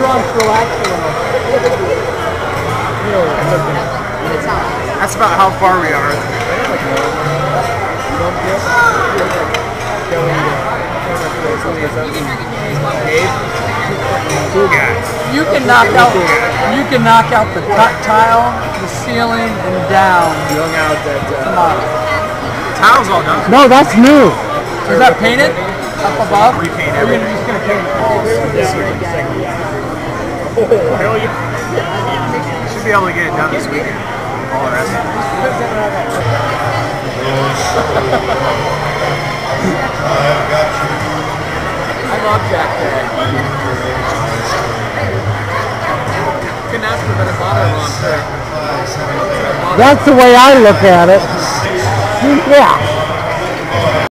trunks, relax a little. That's about how far we are. Cool guy. You can knock out the cut tile, the ceiling, and down. You hung out at Tile's all done. No, that's new. Is that painted up above? Repaint everything. You're just gonna paint all this year. Oh, hell yeah. Should be able to get it done this weekend. All the rest of it. I love Jack Day. Couldn't ask for a better father-in-law. That's the way I look at it. Yeah.